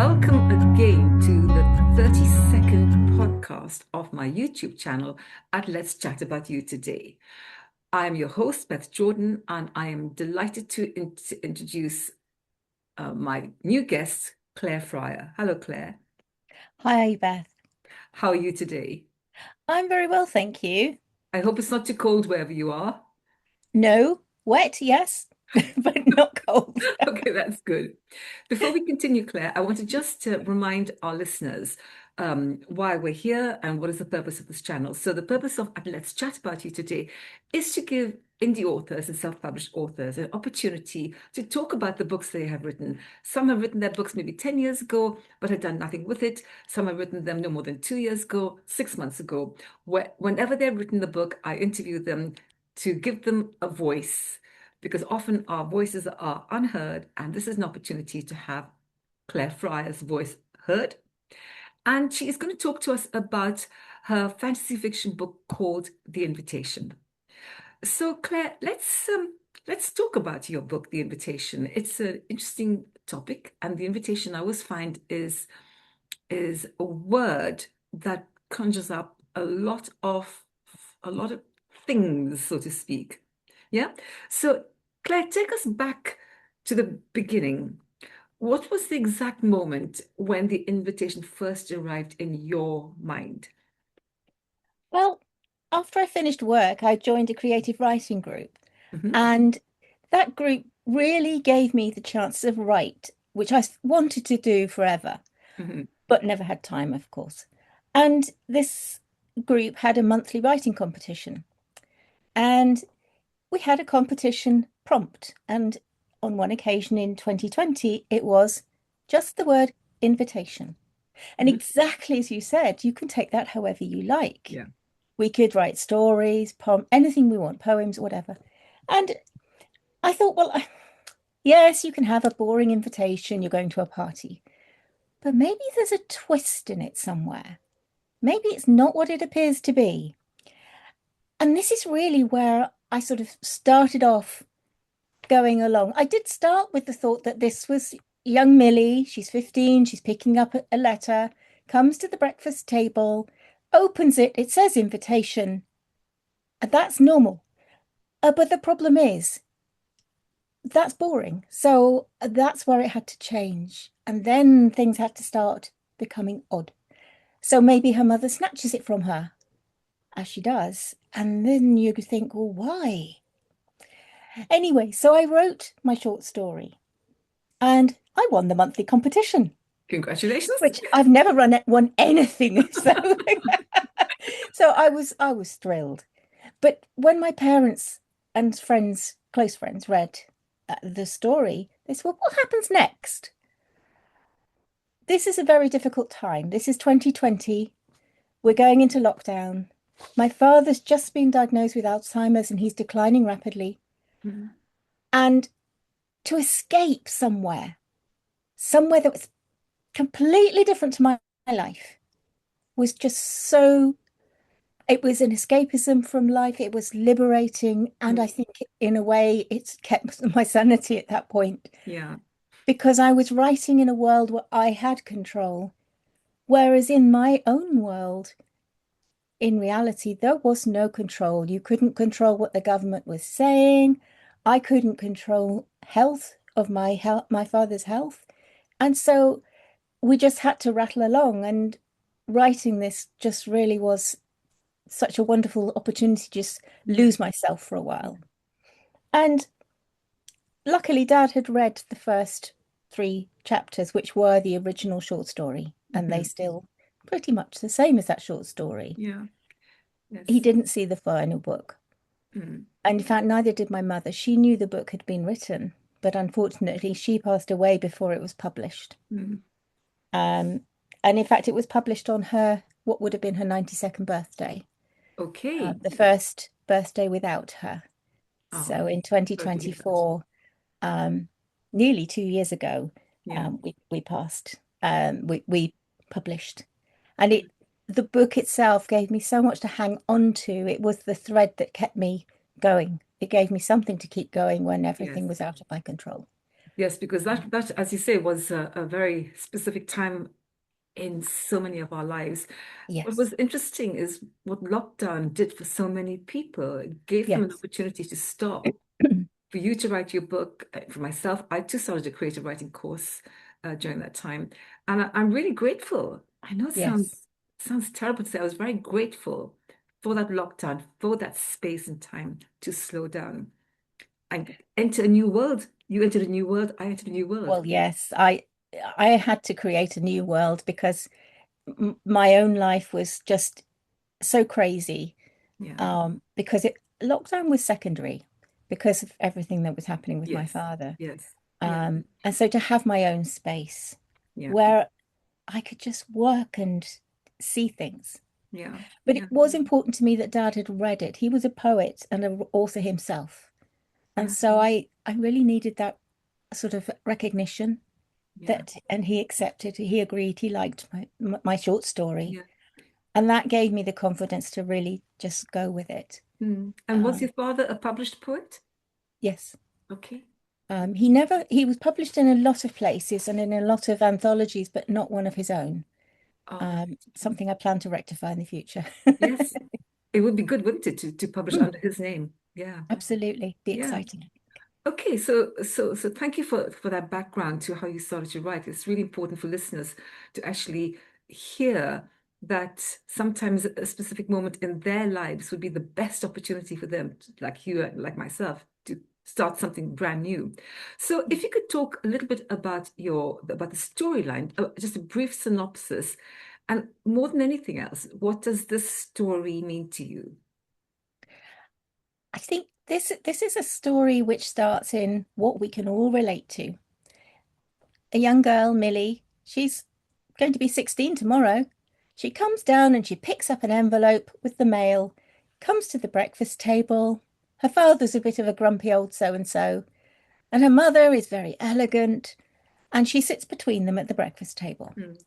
Welcome again to the 30-second podcast of my YouTube channel at Let's Chat About You Today. I am your host, Beth Jordan, and I am delighted to introduce my new guest, Clare Fryer. Hello, Clare. Hi, Beth. How are you today? I'm very well, thank you. I hope it's not too cold wherever you are. No, wet, yes, but not cold. Okay, that's good. Before we continue, Claire, I want to just remind our listeners why we're here and what is the purpose of this channel. So the purpose of Let's Chat About You today is to give indie authors and self-published authors an opportunity to talk about the books they have written. Some have written their books maybe 10 years ago, but had done nothing with it. Some have written them no more than 2 years ago, 6 months ago. Whenever they've written the book, I interview them to give them a voice because often our voices are unheard, and this is an opportunity to have Claire Fryer's voice heard. And she is going to talk to us about her fantasy fiction book called The Invitation. So, Claire, let's talk about your book, The Invitation. It's an interesting topic, and the invitation I always find is a word that conjures up a lot of things, so to speak. Yeah. So, Claire, take us back to the beginning. What was the exact moment when the invitation first arrived in your mind? Well, after I finished work, I joined a creative writing group, Hmm. and that group really gave me the chance to write, which wanted to do forever, Hmm. but never had time, of course. And this group had a monthly writing competition, and we had a competition prompt. And on one occasion in 2020, it was just the word invitation. And Hmm. exactly as you said, you can take that however you like. Yeah. We could write stories, anything we want, poems, whatever. And I thought, well, yes, you can have a boring invitation, you're going to a party, but maybe there's a twist in it somewhere. Maybe it's not what it appears to be. And this is really where I sort of started off going along. I did start with the thought that this was young Millie. She's 15, she's picking up a letter, comes to the breakfast table, opens it, it says invitation, and that's normal. But the problem is, that's boring. So that's where it had to change. And then things had to start becoming odd. So maybe her mother snatches it from her, as she does. And then you could think, well, why? Anyway, so I wrote my short story and I won the monthly competition, Congratulations. which I've never won anything. So I was thrilled. But when my parents and friends, close friends, read the story, they said, "Well, what happens next?" This is a very difficult time. This is 2020. We're going into lockdown. My father's just been diagnosed with Alzheimer's and he's declining rapidly. Mhm. And to escape somewhere that was completely different to my life, was just so, it was an escapism from life. It was liberating. And I think in a way it's kept my sanity at that point Yeah. because I was writing in a world where I had control. Whereas in my own world, in reality, there was no control. You couldn't control what the government was saying. I couldn't control my father's health. And so we just had to rattle along. And writing this just really was such a wonderful opportunity to just Yeah. lose myself for a Yeah. while. And luckily, Dad had read the first three chapters, which were the original short story, and they Mhm. still pretty much the same as that short story. Yeah. He Yes. didn't see the final book. Mm. And in fact, neither did my mother. She knew the book had been written, but unfortunately, she passed away before it was published. Mm. Um, and in fact, it was published on her, what would have been her 92nd birthday, Okay. the first birthday without her. Oh, So in sorry to hear that. 2024, nearly 2 years ago, Yeah. we passed, we published. And the book itself gave me so much to hang on to. It was the thread that kept me going. It gave me something to keep going when Yes. everything was out of my control. Yes, because that, as you say, was a very specific time in so many of our lives. What Yes. was interesting is what lockdown did for so many people. It gave them an Yes. opportunity to stop, for you to write your book. For myself, I too started a creative writing course during that time, and I'm really grateful. I know it Yes. sounds terrible to say. I was very grateful for that lockdown, for that space and time to slow down and enter a new world. You entered a new world. I entered a new world. Well, yes, I had to create a new world because my own life was just so crazy. Yeah. Because lockdown was secondary because of everything that was happening with my Yes. father. Yes. Yeah. And so to have my own space Yeah. where I could just work and see things. Yeah. But it Yeah. was important to me that Dad had read it. He was a poet and an author himself. And Yeah. so I really needed that sort of recognition Yeah. that, and he accepted, he agreed, he liked my short story. Yeah. And that gave me the confidence to really just go with it. Mm. And was Um, your father a published poet? yes. Okay. He was published in a lot of places and in a lot of anthologies, but not one of his own. Oh, Something I plan to rectify in the future. yes. It would be good, wouldn't it, to publish Mm, under his name? Yeah. absolutely. Be Yeah. exciting. Okay, so thank you for that background to how you started to write. It's really important for listeners to actually hear that sometimes a specific moment in their lives would be the best opportunity for them, like you and like myself, to start something brand new. So if you could talk a little bit about the storyline, just a brief synopsis, and more than anything else, what does this story mean to you? I think this is a story which starts in what we can all relate to. A young girl, Millie, she's going to be 16 tomorrow. She comes down and she picks up an envelope with the mail, comes to the breakfast table. Her father's a bit of a grumpy old so-and-so, and her mother is very elegant, and she sits between them at the breakfast table. Mm,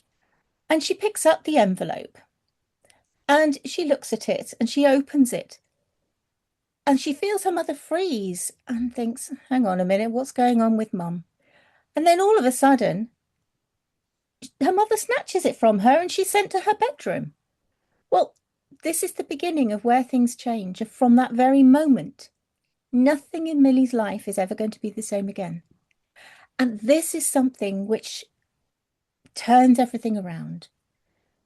And she picks up the envelope and she looks at it and she opens it and she feels her mother freeze and thinks, hang on a minute, what's going on with mum? And then all of a sudden, her mother snatches it from her and she's sent to her bedroom. Well, this is the beginning of where things change. From that very moment, nothing in Millie's life is ever going to be the same again. And this is something which turns everything around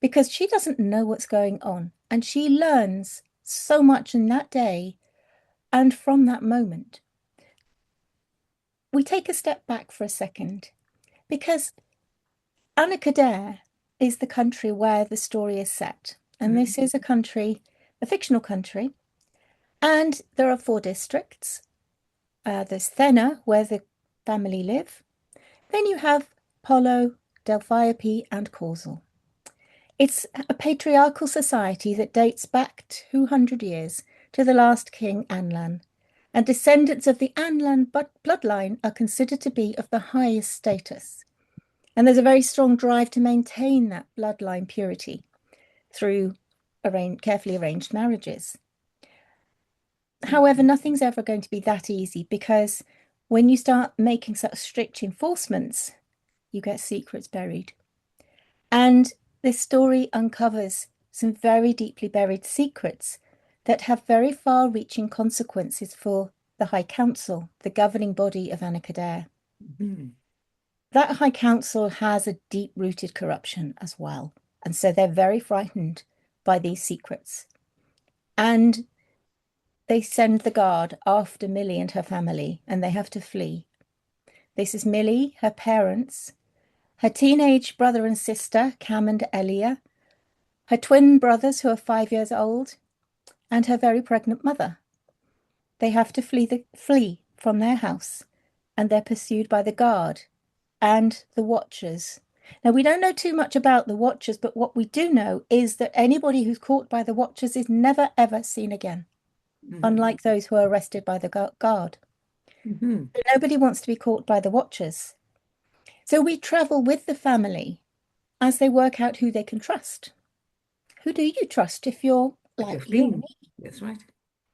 because she doesn't know what's going on. And she learns so much in that day. And from that moment, we take a step back for a second because Anna is the country where the story is set. And mhm, this is a country, a fictional country. And there are four districts. There's Thenna, where the family live. Then you have Polo, Delphiope, and Corsel. It's a patriarchal society that dates back 200 years to the last king, Anlan. And descendants of the Anlan bloodline are considered to be of the highest status. And there's a very strong drive to maintain that bloodline purity through carefully arranged marriages. However, mhm, nothing's ever going to be that easy because when you start making such strict enforcements, you get secrets buried. And this story uncovers some very deeply buried secrets that have very far reaching consequences for the High Council, the governing body of Anna. mhm, That High Council has a deep rooted corruption as well. And so they're very frightened by these secrets. And they send the guard after Millie and her family, and they have to flee. This is Millie, her parents, her teenage brother and sister, Cam and Elia, her twin brothers who are 5 years old, and her very pregnant mother. They have to flee from their house, and they're pursued by the guard and the Watchers. Now, we don't know too much about the Watchers, but what we do know is that anybody who's caught by the Watchers is never, ever seen again, mhm, unlike those who are arrested by the guard. mhm. Nobody wants to be caught by the Watchers. So we travel with the family as they work out who they can trust. Who do you trust if you're If you're like you and fleeing, me? that's right.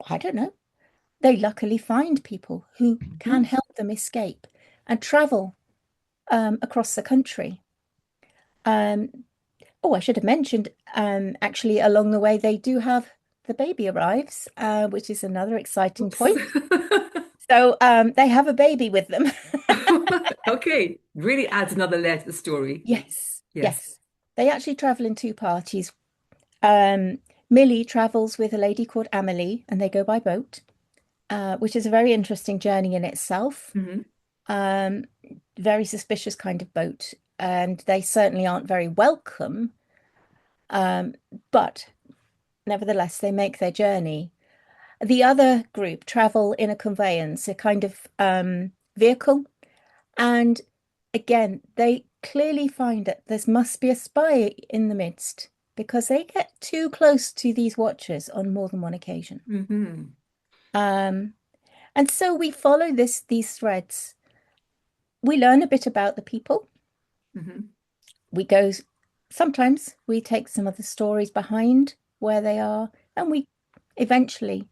I don't know. They luckily find people who can Mhm. help them escape. and travel across the country. Um, oh, I should have mentioned, actually, along the way, they do have the baby arrives, which is another exciting Oops. point. So they have a baby with them. Okay, really adds another layer to the story. Yes, Yes. yes. They actually travel in two parties. Um, Millie travels with a lady called Amelie, and they go by boat, which is a very interesting journey in itself. Hmm. Um, Very suspicious kind of boat, and they certainly aren't very welcome. Um, but nevertheless, they make their journey. The other group travel in a conveyance, a kind of vehicle, and again, they clearly find that there must be a spy in the midst because they get too close to these watchers on more than one occasion. Hmm. Um, and so we follow these threads. We learn a bit about the people. Hmm. We go, sometimes we take some of the stories behind where they are, and we eventually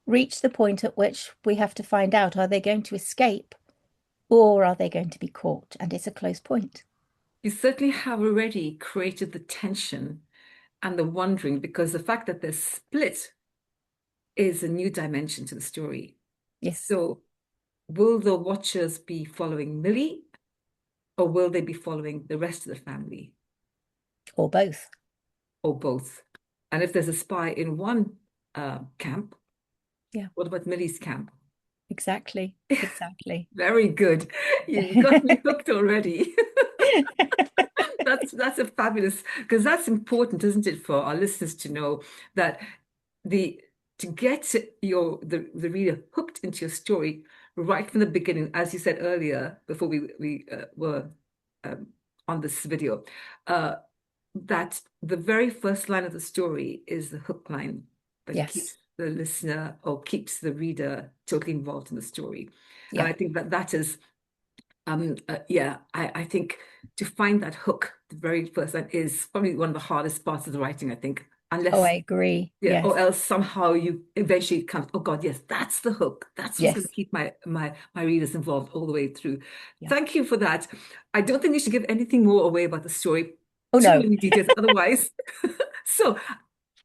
reach the point at which we have to find out, are they going to escape or are they going to be caught? And it's a close point. You certainly have already created the tension and the wondering because the fact that they're split is a new dimension to the story. Yes, So, will the watchers be following Millie or will they be following the rest of the family or both. or both? And if there's a spy in one camp, Yeah, what about Millie's camp? exactly. Exactly. Very good. You got me hooked already. That's a fabulous because that's important, isn't it, for our listeners to know that the to get the reader hooked into your story right from the beginning, as you said earlier before we were um, on this video, uh, that the very first line of the story is the hook line that Yes. keeps the listener or keeps the reader totally involved in the story. And Yeah. I think that that is yeah, I think to find that hook, the very first line is probably one of the hardest parts of the writing, I think, Oh, unless, I agree. yeah, or Yes. else somehow you eventually come, oh God, yes, that's the hook. That's what's going to Yes. keep my readers involved all the way through. Yeah. Thank you for that. I don't think you should give anything more away about the story, Oh, too no. many details otherwise. So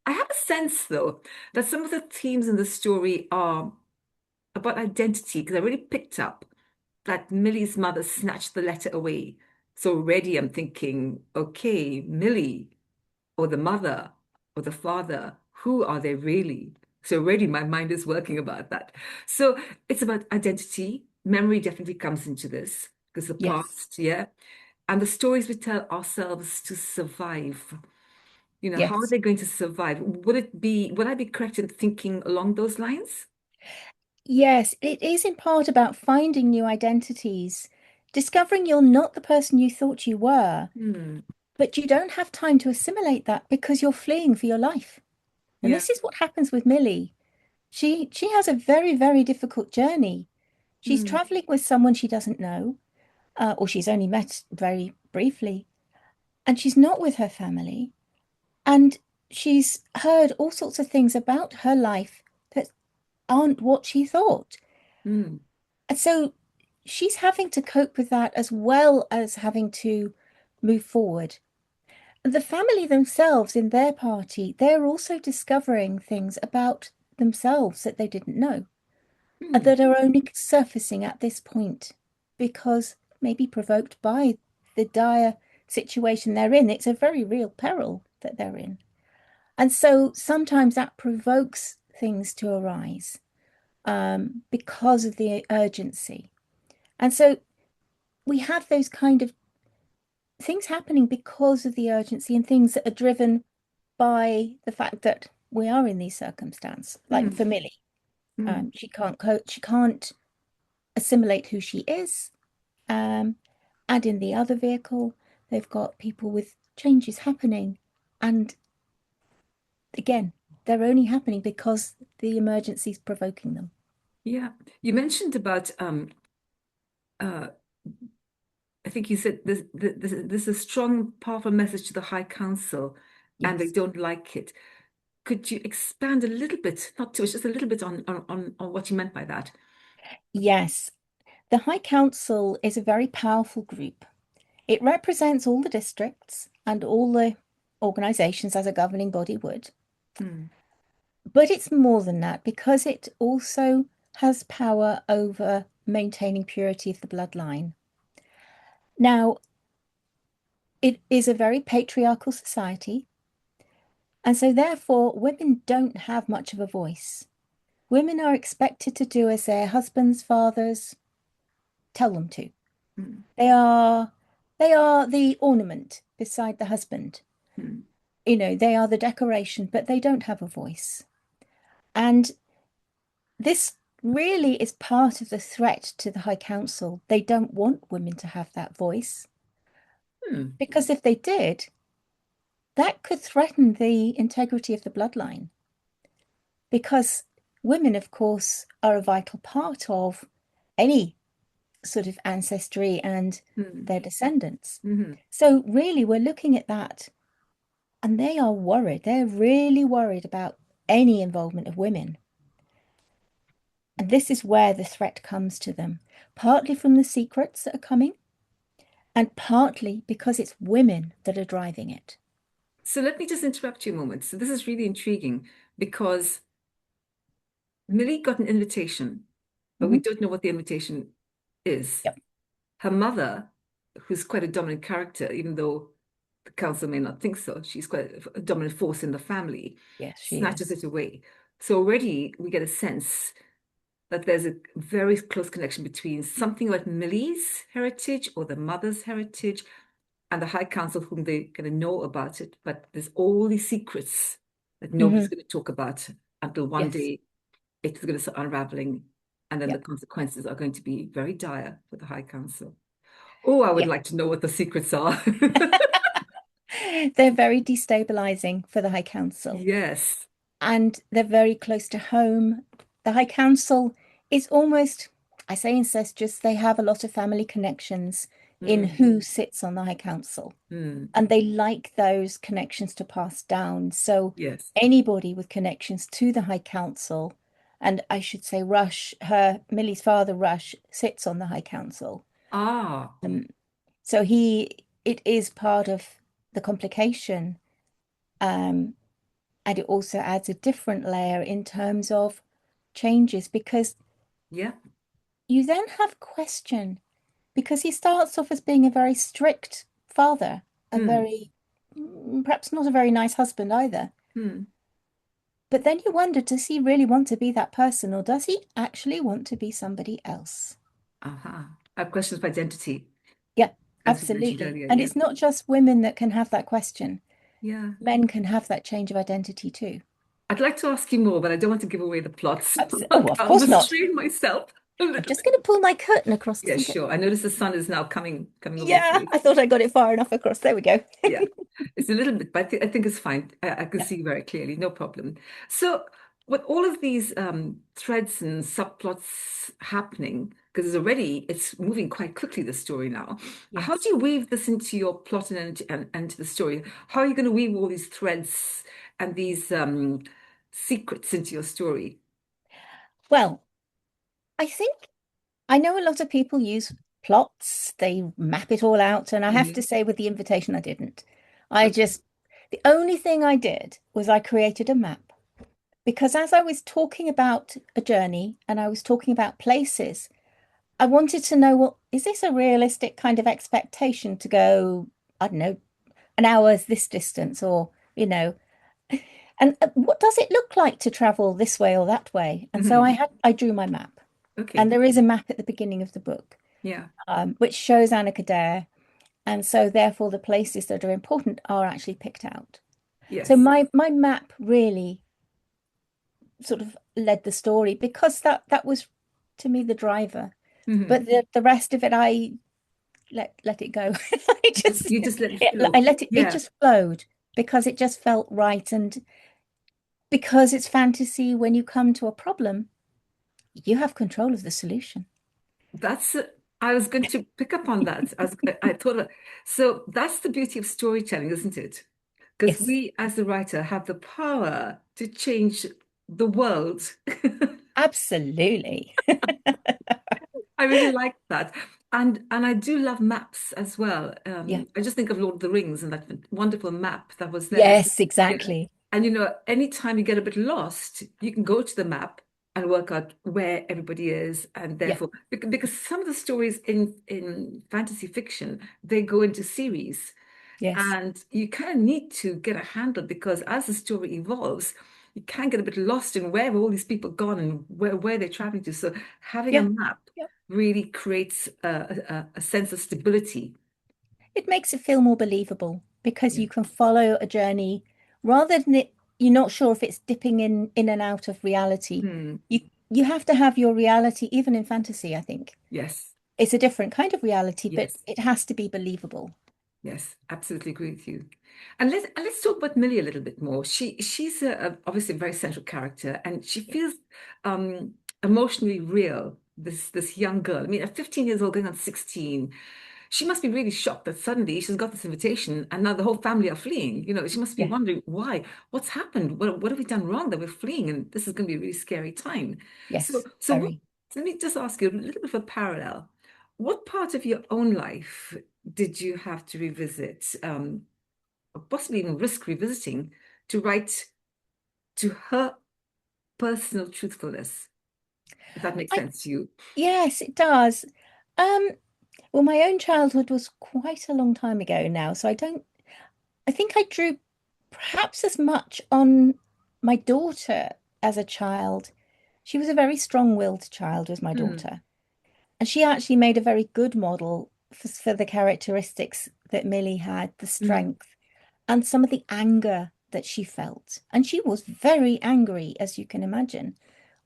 I have a sense, though, that some of the themes in the story are about identity, because I really picked up that Millie's mother snatched the letter away. So already I'm thinking, okay, Millie or the mother or the father, who are they really? So already my mind is working about that. So it's about identity. Memory definitely comes into this because the Yes. past, yeah. And the stories we tell ourselves to survive. How are Yes. they going to survive? Would I be correct in thinking along those lines? Yes. It is in part about finding new identities, discovering you're not the person you thought you were, Hmm. but you don't have time to assimilate that because you're fleeing for your life. And Yeah. this is what happens with Millie. She has a very, very difficult journey. She's Hmm. traveling with someone she doesn't know, or she's only met very briefly, and she's not with her family. And she's heard all sorts of things about her life that aren't what she thought. Hmm. And so she's having to cope with that as well as having to move forward. The family themselves in their party, they're also discovering things about themselves that they didn't know and Hmm. that are only surfacing at this point because maybe provoked by the dire situation they're in. It's a very real peril that they're in. And so sometimes that provokes things to arise because of the urgency. And so we have those kind of things happening because of the urgency and things that are driven by the fact that we are in these circumstances. Like Hmm. for Millie, Hmm. she can't cope, she can't assimilate who she is. Um, and in the other vehicle, they've got people with changes happening. And again, they're only happening because the emergency is provoking them. Yeah. You mentioned about uh I think you said this is a strong, powerful message to the High Council and they Yes. don't like it. Could you expand a little bit, not too much, just a little bit on what you meant by that? Yes. The High Council is a very powerful group. It represents all the districts and all the organizations as a governing body would. Mm, But it's more than that because it also has power over maintaining purity of the bloodline. Now, it is a very patriarchal society, and so therefore women don't have much of a voice. Women are expected to do as their husbands, fathers tell them to. mm, They are they are the ornament beside the husband. mm. They are the decoration, but they don't have a voice. And this really is part of the threat to the High Council. They don't want women to have that voice Hmm. because if they did, that could threaten the integrity of the bloodline. Because women, of course, are a vital part of any sort of ancestry and Hmm. their descendants. Hmm. So, really, we're looking at that, and they are worried. They're really worried about any involvement of women. And this is where the threat comes to them, partly from the secrets that are coming, and partly because it's women that are driving it. So let me just interrupt you a moment. So this is really intriguing because Millie got an invitation, but we Mhm. don't know what the invitation is. Yep. Her mother, who's quite a dominant character, even though the council may not think so, she's quite a dominant force in the family, Yes, she snatches is. it away. So already we get a sense that there's a very close connection between something like Millie's heritage or the mother's heritage and the High Council, whom they're going to know about it. But there's all these secrets that nobody's Hmm. going to talk about until one Yes. day it's going to start unraveling. And then the Yep. consequences are going to be very dire for the High Council. Oh, I would Yeah. like to know what the secrets are. They're very destabilizing for the High Council, Yes. and they're very close to home. The High Council is almost, I say incestuous, they have a lot of family connections in Mm, who sits on the High Council, mm, and they like those connections to pass down. So yes. anybody with connections to the High Council, and I should say Millie's father, Rush, sits on the High Council. Ah, Um, so it is part of the complication. Um, and it also adds a different layer in terms of changes because yeah. you then have question because he starts off as being a very strict father, a Hmm, very perhaps not a very nice husband either. hmm. But then you wonder, does he really want to be that person or does he actually want to be somebody else? Aha. I have questions of identity, Yeah, as we mentioned absolutely. earlier. And Yeah. it's not just women that can have that question. Yeah. Men can have that change of identity too. I'd like to ask you more, but I don't want to give away the plots. Oh, of I'll course not. restrain myself a I'm little just bit. going to pull my curtain across Yeah, so you can. sure. I notice the sun is now coming over the Yeah, place. I thought I got it far enough across. There we go. Yeah, it's a little bit, but I think it's fine. I can Yeah. see very clearly, no problem. So, with all of these threads and subplots happening, because it's moving quite quickly, the story now. How do Yes. you weave this into your plot and into the story? How are you going to weave all these threads and these secrets into your story? Well, I think I know a lot of people use plots, they map it all out, and I have to Hmm. say, with the invitation, I didn't. I Okay. just, the only thing I did was I created a map because as I was talking about a journey and I was talking about places, I wanted to know, well, is this a realistic kind of expectation to go, I don't know, an hour's this distance and what does it look like to travel this way or that way? And so Hmm. I drew my map. And Okay. there is a map at the beginning of the book, Yeah. which shows Anna Kadare. And so therefore the places that are important are actually picked out. So Yes. my map really sort of led the story because that was to me the driver. Hmm. But the rest of it I let it go. I just You just let it flow. I let it Yeah. just flowed because it just felt right. And because it's fantasy, when you come to a problem, you have control of the solution. That's I was going to pick up on that. I thought so that's the beauty of storytelling, isn't it? Because Yes, we as the writer have the power to change the world. absolutely. I really like that. And I do love maps as well. Yeah. I just think of Lord of the Rings and that wonderful map that was there. Yes, You know, exactly. and anytime you get a bit lost, you can go to the map and work out where everybody is, and Yeah. therefore because some of the stories in fantasy fiction, they go into series. Yes. And you kind of need to get a handle because as the story evolves, you can get a bit lost in where have all these people gone and where they're traveling to. So having a Yeah. map Yeah. really creates a sense of stability. It makes it feel more believable because Yeah. you can follow a journey rather than you're not sure if it's dipping in and out of reality. Hmm. You have to have your reality, even in fantasy, I think. Yes. It's a different kind of reality, but Yes. it has to be believable. Yes, absolutely agree with you. And let's talk about Millie a little bit more. She's obviously a very central character, and she Yeah. feels um, emotionally real. This young girl. I mean, at 15 years old, going on 16, she must be really shocked that suddenly she's got this invitation, and now the whole family are fleeing. She must be Yeah. wondering why, what's happened, what have we done wrong that we're fleeing, and this is going to be a really scary time. So, Yes. so what? Very. Let me just ask you a little bit of a parallel. What part of your own life did you have to revisit, or possibly even risk revisiting, to write to her personal truthfulness, if that makes I sense to you? Yes, it does. Um, well, my own childhood was quite a long time ago now, so I think I drew perhaps as much on my daughter as a child. She was a very strong-willed child, was my Mm, daughter. And she actually made a very good model for the characteristics that Millie had, the mm, strength and some of the anger that she felt. And she was very angry, as you can imagine,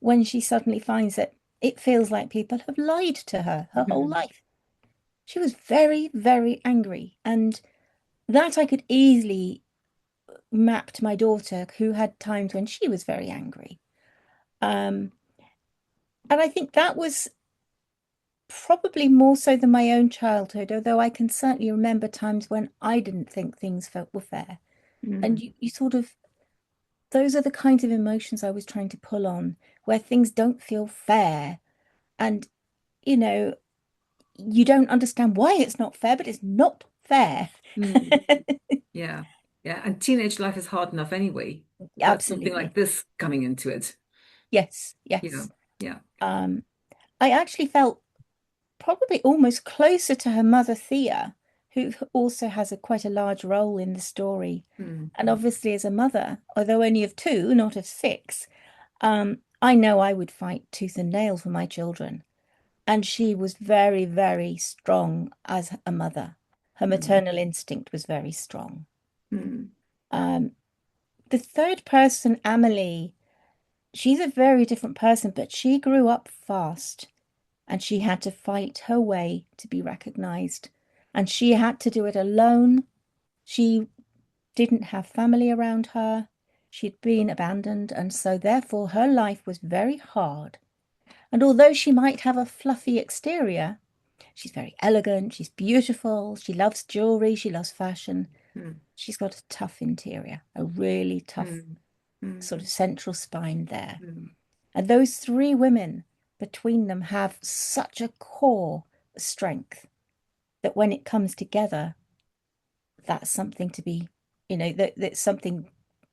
when she suddenly finds that it feels like people have lied to her whole mm, life. She was very, very angry. And that I could easily map to my daughter, who had times when she was very angry. Um, and I think that was probably more so than my own childhood, although I can certainly remember times when I didn't think things felt were fair. And mm, you sort of, those are the kinds of emotions I was trying to pull on, where things don't feel fair. And, you know, you don't understand why it's not fair, but it's not fair. mm. Yeah, yeah. And teenage life is hard enough anyway, without something like Absolutely. this coming into it. Yes, Yeah, yes. yeah. Um, I actually felt probably almost closer to her mother, Thea, who also has quite a large role in the story. Mm, And obviously, as a mother, although only of two, not of six, I know I would fight tooth and nail for my children. And she was very, very strong as a mother. Her mm, maternal instinct was very strong. mm. Um, the third person, Amelie, she's a very different person, but she grew up fast and she had to fight her way to be recognized. And she had to do it alone. She didn't have family around her. She'd been abandoned, and so therefore her life was very hard. And although she might have a fluffy exterior, she's very elegant, she's beautiful, she loves jewelry, she loves fashion. Mm, She's got a tough interior, a really tough mm, sort of mm, central spine there. mm. And those three women between them have such a core strength that when it comes together, that's something to be, that's something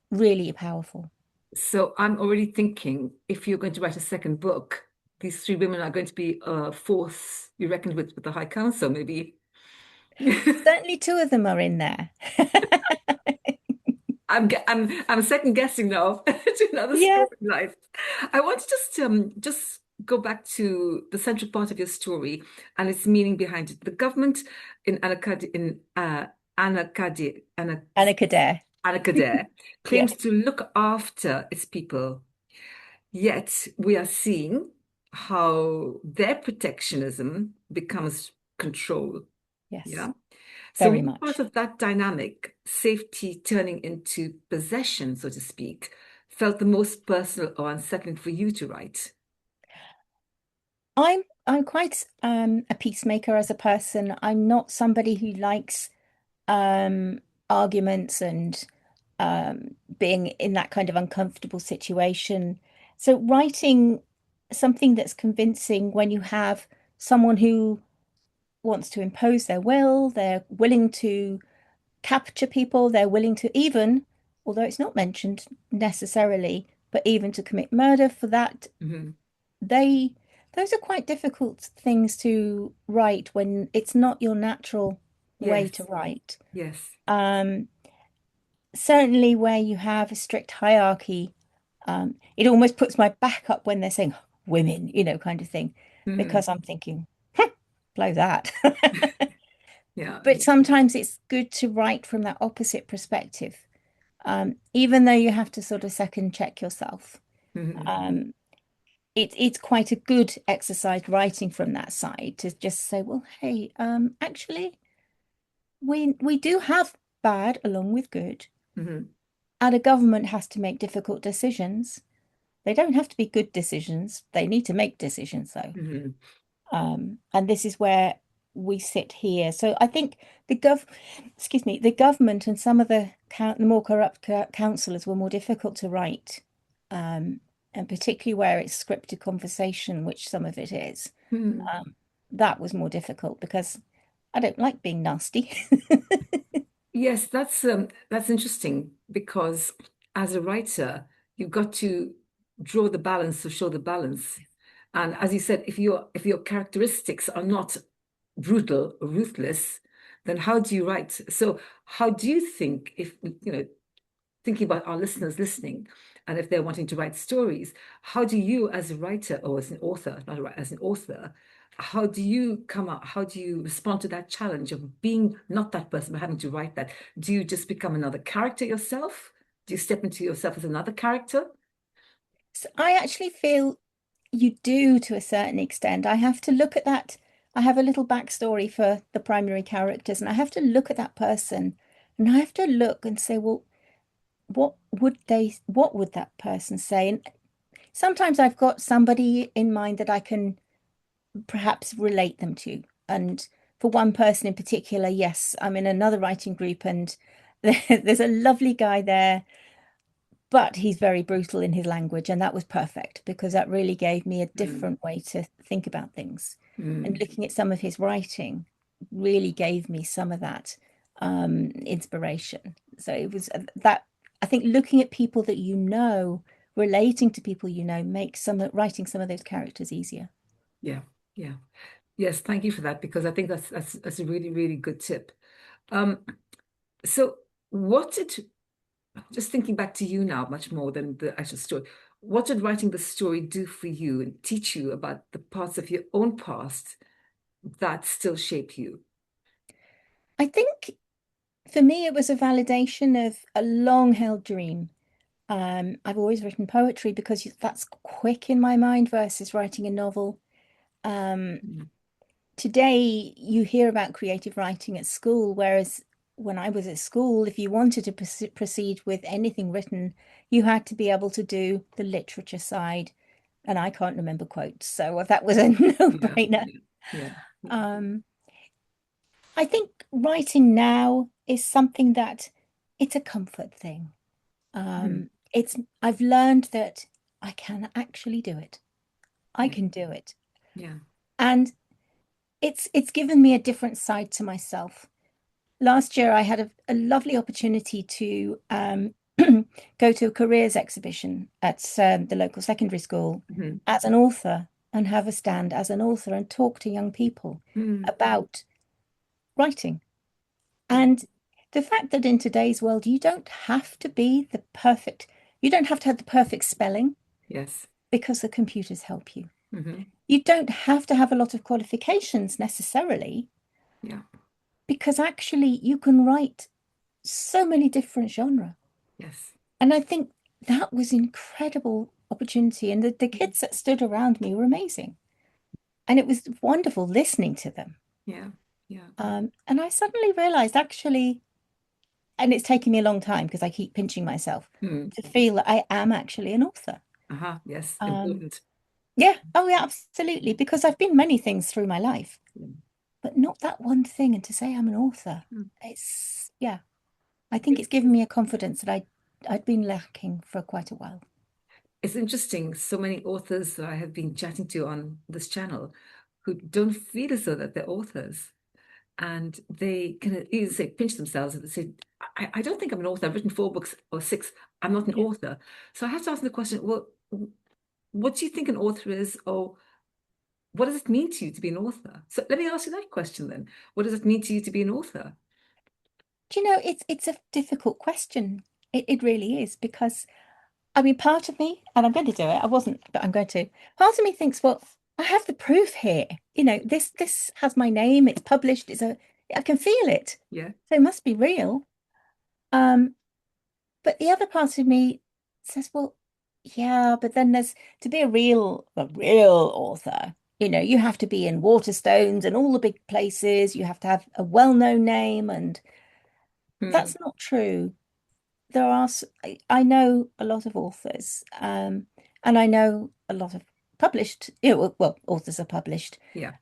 really powerful. So I'm already thinking if you're going to write a second book, these three women are going to be a force you reckoned with the High Council, maybe. Certainly two of them are in there. I'm second guessing now to another Yeah. storyline. I want to just go back to the central part of your story and its meaning behind it. The government in Anakadi, Annika Dare. Anakadair Yeah. claims to look after its people, yet we are seeing how their protectionism becomes control. Yes, Yeah. So very what part much. of that dynamic, safety turning into possession, so to speak, felt the most personal or unsettling for you to write? I'm quite a peacemaker as a person. I'm not somebody who likes um arguments and being in that kind of uncomfortable situation. So writing something that's convincing when you have someone who wants to impose their will, they're willing to capture people, they're willing to even, although it's not mentioned necessarily, but even to commit murder for that. Hmm. They, those are quite difficult things to write when it's not your natural way to Yes, write. yes. Um, Certainly where you have a strict hierarchy, it almost puts my back up when they're saying women, kind of thing, Hmm. because I'm thinking, blow that. Yeah. But sometimes it's good to write from that opposite perspective, even though you have to sort of second check yourself. Hmm. Um, it's quite a good exercise writing from that side to just say, well, hey, actually, we do have bad along with good, Hmm. and a government has to make difficult decisions. They don't have to be good decisions. They need to make decisions, though. Hmm. And this is where we sit here. So I think excuse me, the government and some of the more corrupt councillors were more difficult to write, um, and particularly where it's scripted conversation, which some of it is. Hmm. Um, that was more difficult because I don't like being nasty. Yes, that's interesting because as a writer, you've got to draw the balance to show the balance. And as you said, if your characteristics are not brutal or ruthless, then how do you write? So how do you think if thinking about our listeners listening, and if they're wanting to write stories, how do you, as a writer or as an author, not a, as an author, how do you come out? How do you respond to that challenge of being not that person, but having to write that? Do you just become another character yourself? Do you step into yourself as another character? So I actually feel you do to a certain extent. I have to look at that. I have a little backstory for the primary characters, and I have to look at that person and I have to look and say, well, what would that person say? And sometimes I've got somebody in mind that I can perhaps relate them to. And for one person in particular, yes, I'm in another writing group and there's a lovely guy there, but he's very brutal in his language, and that was perfect because that really gave me a Mm, different way to think about things. And mm, looking at some of his writing really gave me some of that inspiration. So it was that I think looking at people that relating to people makes writing some of those characters easier. yeah, yeah. Yes, thank you for that because I think that's a really, really good tip. Um, so what did just thinking back to you now, much more than the actual story, what did writing the story do for you and teach you about the parts of your own past that still shape you? I think for me, it was a validation of a long-held dream. I've always written poetry because that's quick in my mind versus writing a novel. Um, Mm, Today, you hear about creative writing at school, whereas when I was at school, if you wanted to proceed with anything written, you had to be able to do the literature side. And I can't remember quotes, so that was a yeah, no-brainer. yeah, yeah, yeah. Um, I think writing now is something that it's a comfort thing. Mm, It's I've learned that I can actually do it. I yeah, can do it. yeah. And it's given me a different side to myself. Last year I had a lovely opportunity to go to a careers exhibition at the local secondary school Mhm. as an author and have a stand as an author and talk to young people Mm, about writing. yeah, And the fact that in today's world, you don't have to have the perfect spelling yes. because the computers help you. Hmm. You don't have to have a lot of qualifications necessarily Yeah, because actually you can write so many different genres. yes. And I think that was incredible opportunity. And the Mhm. kids that stood around me were amazing. And it was wonderful listening to them. Yeah, yeah. And I suddenly realized actually, and it's taken me a long time because I keep pinching myself Mm. to feel that I am actually an author. Uh-huh, yes, Um, important. yeah, oh yeah, absolutely. Because I've been many things through my life, Mm. but not that one thing. And to say I'm an author, Mm. yeah, I think it's given me a confidence that I'd been lacking for quite a while. It's interesting. So many authors that I have been chatting to on this channel who don't feel as though that they're authors. And they can either say, pinch themselves and say, I don't think I'm an author. I've written 4 books or 6. I'm not an Yeah. author. So I have to ask them the question, well, what do you think an author is? Or what does it mean to you to be an author? So let me ask you that question then. What does it mean to you to be an author? Do you know, it's a difficult question. It really is because I mean, part of me, and I'm going to do it. I wasn't, but I'm going to. Part of me thinks, well, I have the proof here. You know, this has my name. It's published. I can feel it. Yeah. So it must be real. Um, but the other part of me says, well, yeah, but then there's to be a real author. You know, you have to be in Waterstones and all the big places. You have to have a well-known name, and Hmm. that's not true. I know a lot of authors, and I know a lot of published, well, authors are published, Yeah.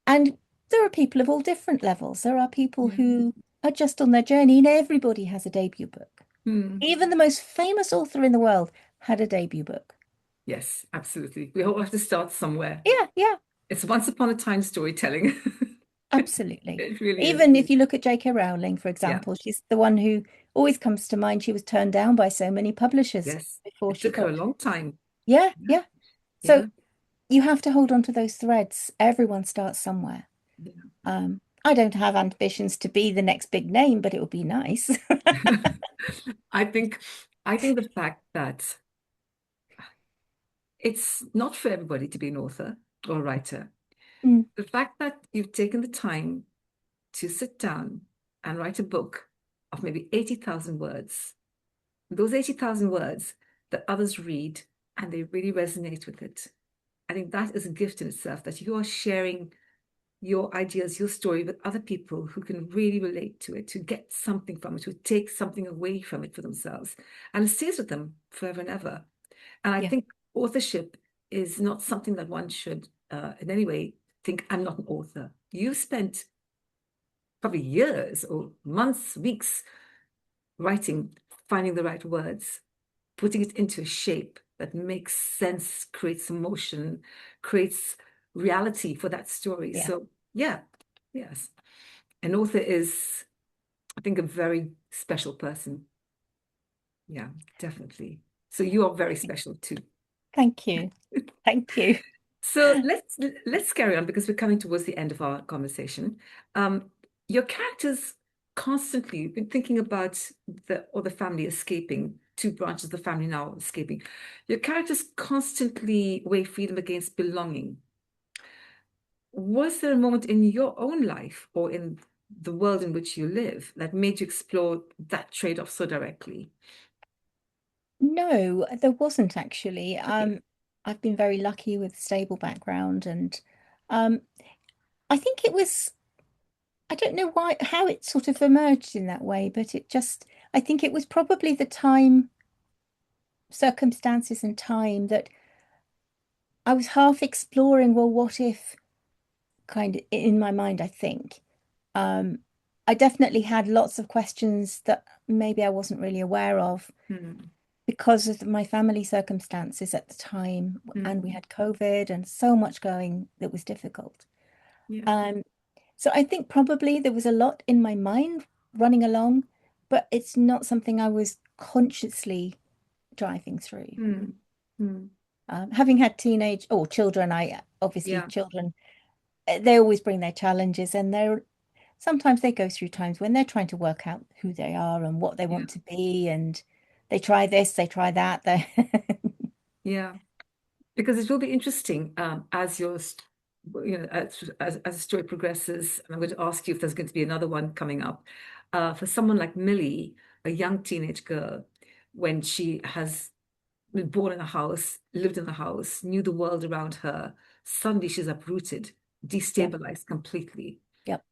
and there are people of all different levels. There are people Yeah. who are just on their journey, and everybody has a debut book. Hmm. Even the most famous author in the world had a debut book. Yes, absolutely. We all have to start somewhere. Yeah, yeah, It's once upon a time storytelling. absolutely. It really is. Even if you look at J.K. Rowling, for Yeah. example, she's the one who always comes to mind. She was turned down by so many publishers Yes. before It she took her a got. long time. Yeah, Yeah. yeah. So Yeah. you have to hold on to those threads. Everyone starts somewhere. I don't have ambitions to be the next big name, but it would be nice. Yeah. I think the fact that it's not for everybody to be an author or a writer. Mm, The fact that you've taken the time to sit down and write a book of maybe 80,000 words, those 80,000 words that others read and they really resonate with it. I think that is a gift in itself that you are sharing your ideas, your story with other people who can really relate to it, to get something from it, to take something away from it for themselves. And it stays with them forever and ever. And I yeah, think authorship is not something that one should in any way think, I'm not an author. You spent probably years or months, weeks writing, finding the right words, putting it into a shape that makes sense, creates emotion, creates reality for that story. yeah. So, yeah, yes. An author is, I think, a very special person. Yeah, definitely. So you are very special too. Thank you. Thank you. So let's carry on because we're coming towards the end of our conversation. Um, your characters constantly, you've been thinking about the family escaping, 2 branches of the family now escaping. Your characters constantly weigh freedom against belonging. Was there a moment in your own life or in the world in which you live that made you explore that trade-off so directly? No, there wasn't actually. Okay. I've been very lucky with a stable background, and um, I think it was, I don't know how it sort of emerged in that way, but I think it was probably the time, circumstances and time that I was half exploring, well, what if kind of in my mind, I think. Um, I definitely had lots of questions that maybe I wasn't really aware of Hmm. because of my family circumstances at the time, and we Hmm. had COVID and so much going that was difficult. Yeah. Um, so I think probably there was a lot in my mind running along, but it's not something I was consciously driving through. Hmm. Hmm. Having had teenage or children, I obviously Yeah. children, they always bring their challenges, and sometimes they go through times when they're trying to work out who they are and what they Yeah. want to be, and they try this, they try that. They Yeah. Because it will be interesting as as the story progresses, and I'm going to ask you if there's going to be another one coming up. For someone like Millie, a young teenage girl, when she has been born in a house, lived in a house, knew the world around her, suddenly she's uprooted, Yep, destabilized completely, yep,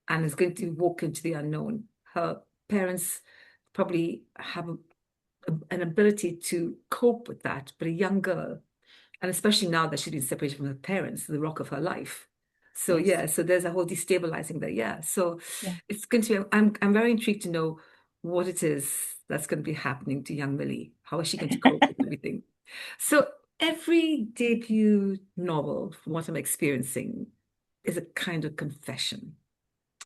and is going to walk into the unknown. Her parents probably have an ability to cope with that, but a young girl, and especially now that she's been separated from her parents, the rock of her life. So yes, yeah, so there's a whole destabilizing there. Yeah, so yeah. it's going to be. I'm very intrigued to know what it is that's going to be happening to young Millie. How is she going to cope with everything? So every debut novel, from what I'm experiencing, is a kind of confession.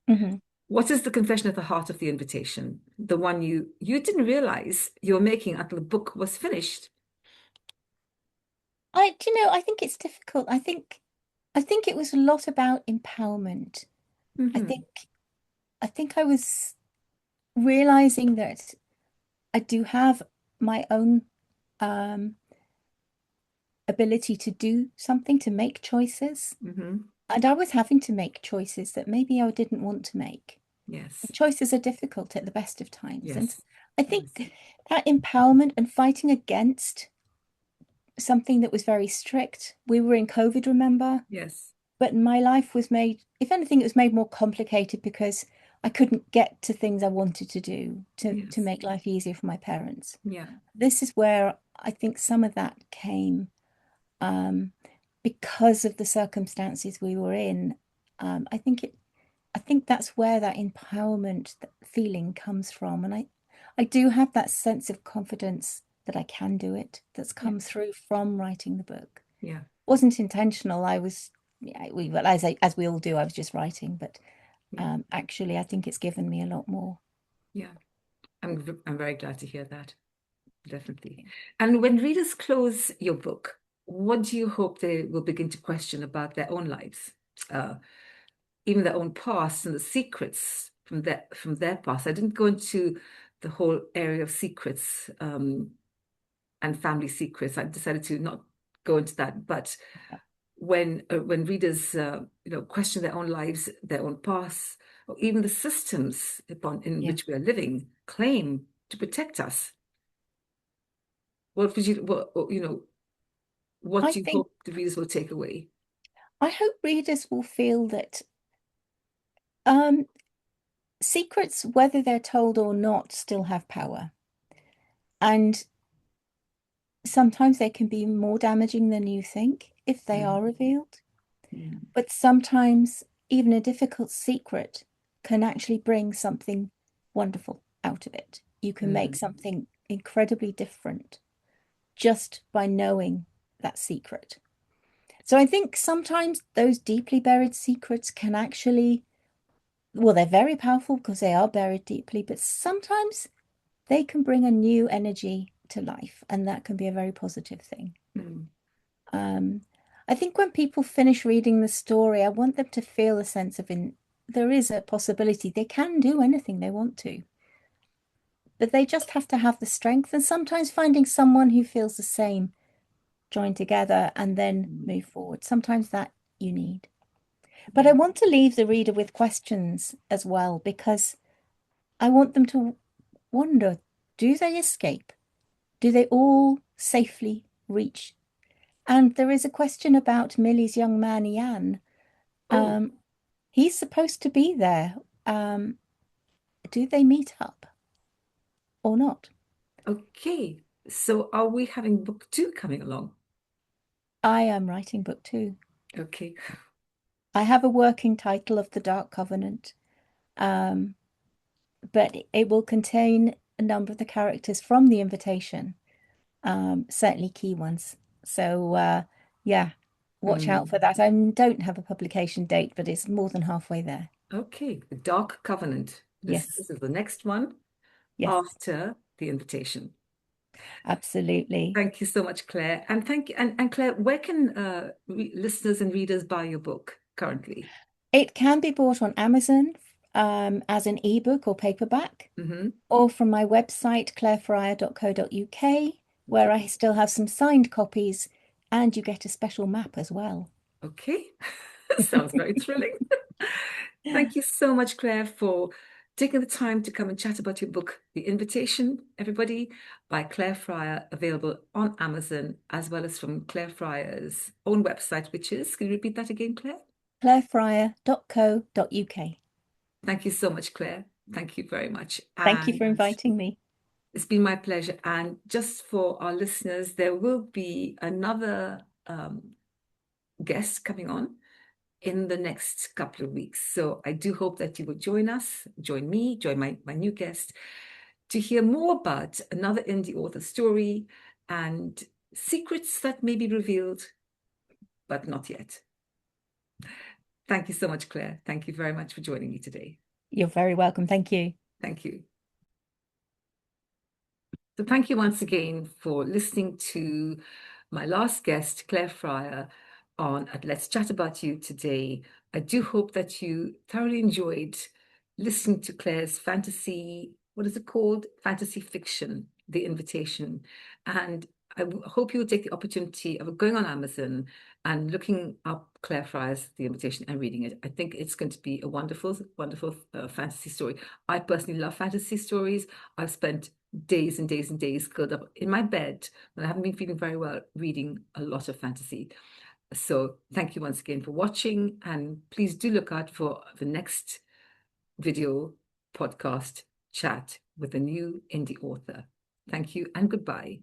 Hmm. What is the confession at the heart of the invitation? The one you didn't realize you were making until the book was finished. I think it's difficult. I think it was a lot about empowerment. I Hmm. think I think I was realizing that I do have my own um, ability to do something, to make choices. Hmm. And I was having to make choices that maybe I didn't want to make. Yes. And choices are difficult at the best of times. And Yes. I Yes. think that empowerment and fighting against something that was very strict. We were in COVID, remember? Yes. But my life was made, if anything, it was made more complicated because I couldn't get to things I wanted to do to Yes. make life easier for my parents. Yeah. This is where I think some of that came um, because of the circumstances we were in. I think that's where that empowerment feeling comes from, and I do have that sense of confidence that I can do it. That's Yeah. come through from writing the book. Yeah. Wasn't intentional. I was, yeah, well, as we all do, I was just writing, but Yeah. actually, I think it's given me a lot more. Yeah. I'm very glad to hear that. Definitely. And when readers close your book, what do you hope they will begin to question about their own lives, uh, even their own past and the secrets from their past? I didn't go into the whole area of secrets and family secrets. I decided to not go into that. But when readers question their own lives, their own past, or even the systems in Yeah, which we are living, claim to protect us, what I do you think hope the readers will take away? I hope readers will feel that um, secrets, whether they're told or not, still have power. And sometimes they can be more damaging than you think if they Mm, are revealed. mm, But sometimes even a difficult secret can actually bring something wonderful out of it. You can make mm, something incredibly different just by knowing that secret. So I think sometimes those deeply buried secrets can actually, well, they're very powerful because they are buried deeply, but sometimes they can bring a new energy to life, and that can be a very positive thing. mm, Um, I think when people finish reading the story, I want them to feel a sense of there is a possibility they can do anything they want to, but they just have to have the strength and sometimes finding someone who feels the same, join together and then mm. move forward. Sometimes that you need. But Yeah. I want to leave the reader with questions as well because I want them to wonder, do they escape? Do they all safely reach? And there is a question about Millie's young man, Ian. Oh, Um, he's supposed to be there. Um, do they meet up or not? okay. So are we having book two coming along? I am writing book two. Okay. I have a working title of The Dark Covenant, um, but it will contain a number of the characters from The Invitation, certainly key ones. So, yeah, watch out Mm, for that. I don't have a publication date, but it's more than halfway there. okay. The Dark Covenant. This, Yes, this is the next one yes, after the invitation. absolutely. Thank you so much, Claire. And thank you. And Claire, where can listeners and readers buy your book currently? It can be bought on Amazon as an ebook or paperback, Hmm. or from my website, clarefryer.co.uk, where I still have some signed copies, and you get a special map as well. Okay. Sounds very thrilling. Thank you so much, Claire, for taking the time to come and chat about your book, The Invitation, everybody, by Clare Fryer, available on Amazon, as well as from Clare Fryer's own website, which is, can you repeat that again, Claire? clarefryer.co.uk. Thank you so much, Claire. Thank you very much. Thank you for And inviting me. it's been my pleasure. And just for our listeners, there will be another guest coming on in the next couple of weeks. So I do hope that you will join us, join me, join my new guest to hear more about another indie author story and secrets that may be revealed, but not yet. Thank you so much, Claire. Thank you very much for joining me today. You're very welcome. Thank you. Thank you. So thank you once again for listening to my last guest, Clare Fryer, on Let's Chat About You today. I do hope that you thoroughly enjoyed listening to Claire's fantasy, what is it called? Fantasy fiction, The Invitation. And I hope you'll take the opportunity of going on Amazon and looking up Clare Fryer's The Invitation and reading it. I think it's going to be a wonderful, wonderful fantasy story. I personally love fantasy stories. I've spent days and days and days curled up in my bed when I haven't been feeling very well, reading a lot of fantasy. So thank you once again for watching, and please do look out for the next video podcast chat with a new indie author. Thank you and goodbye.